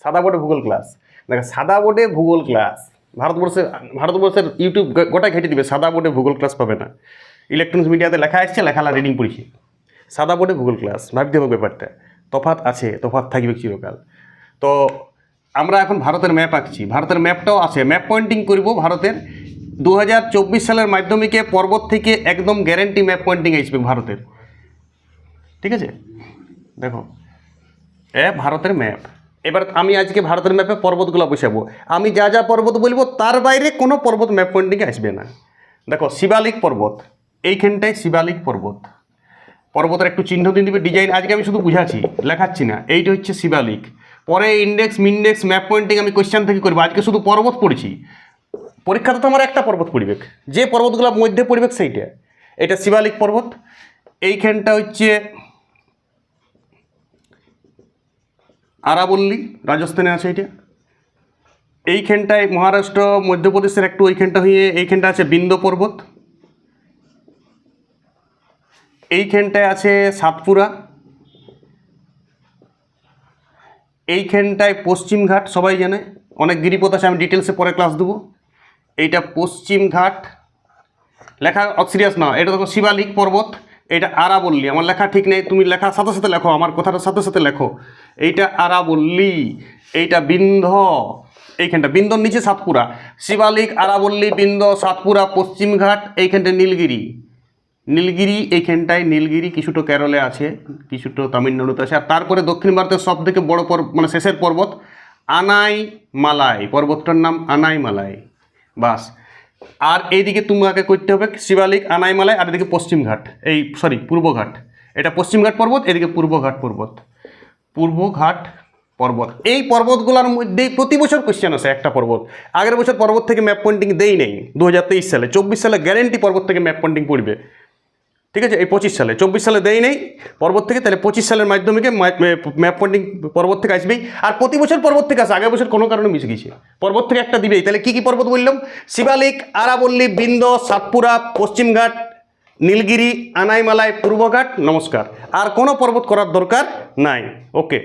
সাদা বোর্ডে ভূগোল ক্লাস। দেখো সাদা বোর্ডে ভূগোল ক্লাস ভারতবর্ষের ইউটিউব গোটা ঘেটে দিবে, সাদা বোর্ডে ভূগোল ক্লাস পাবে না। ইলেকট্রনিক্স মিডিয়াতে লেখা আসছে, লেখালা রিডিং পড়েছি। সাদা বোর্ডে ভূগোল ক্লাস, ভাবতে হবে ব্যাপারটা। তফাৎ আছে, তফাৎ থাকবে চিরকাল। তো আমরা এখন ভারতের ম্যাপ আঁকছি, ভারতের ম্যাপটাও আছে, ম্যাপ পয়েন্টিং করব ভারতের। 2024 সালের মাধ্যমিকে পর্বত থেকে একদম গ্যারেন্টি ম্যাপ পয়েন্টিং আসবে ভারতের, ঠিক আছে? দেখো ভারতের ম্যাপ। এবার আমি আজকে ভারতের ম্যাপে পর্বতগুলো বসাবো, আমি যা যা পর্বত বলবো তার বাইরে কোনো পর্বত ম্যাপ পয়েন্টিংয়ে আসবে না। দেখো শিবালিক পর্বত, এইখানটায় শিবালিক পর্বত, পর্বতের একটু চিহ্ন দিয়ে দিবে, ডিজাইন আজকে আমি শুধু বুঝাচ্ছি, লেখাচ্ছি না। এইটা হচ্ছে শিবালিক। পরে ইন্ডেক্স মিনডেক্স ম্যাপ পয়েন্টিং আমি কোয়েশ্চেন থেকে করবো, আজকে শুধু পর্বত পড়েছি। পরীক্ষাতে তো আমার একটা পর্বত পড়বে, যে পর্বতগুলো মধ্যে পড়বে সেইটা। এটা শিবালিক পর্বত। এইখানটা হচ্ছে আরাবল্লী, রাজস্থানে আছে এটা। এইখানটায় মহারাষ্ট্র মধ্যপ্রদেশের একটু ওইখানটা হয়ে এইখানটা আছে বিন্ধ্য পর্বত। এইখানটায় আছে সাতপুরা। এইখানটায় পশ্চিমঘাট, সবাই জানে, অনেক গিরিপথ আছে, আমি ডিটেলসে পরে ক্লাস দেবো। এইটা পশ্চিমঘাট, লেখা সিরিয়াস না, এটা দেখো শিবালিক পর্বত। এটা আরাবল্লী, আমার লেখা ঠিক নেই, তুমি লেখার সাথে সাথে লেখো, আমার কথাটার সাথে সাথে লেখো। এইটা আরাবল্লী, এইটা বিন্ধ্য, এইখানটা বিন্ধ্যর নিচে সাতপুরা। শিবালিক, আরাবল্লী, বিন্ধ্য, সাতপুরা, পশ্চিমঘাট, এইখানটায় নীলগিরি। নীলগিরি এইখানটায় নীলগিরি, কিছুটা কেরলে আছে, কিছুটা তামিলনাড়ুতে আছে। আর তারপরে দক্ষিণ ভারতের সব থেকে বড় মানে শেষের পর্বত আনাইমালাই, পর্বতটার নাম আনাইমালাই, বাস। আর এইদিকে তোমাকে করতে হবে শিবালিক, আনাইমালাই, আর এদিকে পশ্চিমঘাট, পূর্বঘাট। এটা পশ্চিমঘাট পর্বত, এদিকে পূর্বঘাট পর্বত, পূর্বঘাট পর্বত। এই পর্বতগুলোর মধ্যেই প্রতি বছর কোশ্চেন আসে একটা পর্বত। আগের বছর পর্বত থেকে ম্যাপ পয়েন্টিং দেই নেই 2023 সালে, 24 সালে গ্যারেন্টি পর্বত থেকে ম্যাপ পয়েন্টিং পড়বে, ঠিক আছে? এই 25 সালে, 24 সালে দেই নেই পর্বত থেকে, তাহলে 25 সালের মাধ্যমিকে ম্যাপ পয়েন্টিং পর্বত থেকে আসবেই। আর প্রতি বছর পর্বত থেকে আসে, আগের বছর কোনো কারণে মিশে গেছে, পর্বত থেকে একটা দিবেই। তাহলে কী কী পর্বত বললাম? শিবালিক, আরাবল্লী, বিন্ধ্য, সাতপুরা, পশ্চিমঘাট, নীলগিরি, আনাইমালাই, পূর্বঘাট। নমস্কার, আর কোনো পর্বত করার দরকার নাই। ওকে।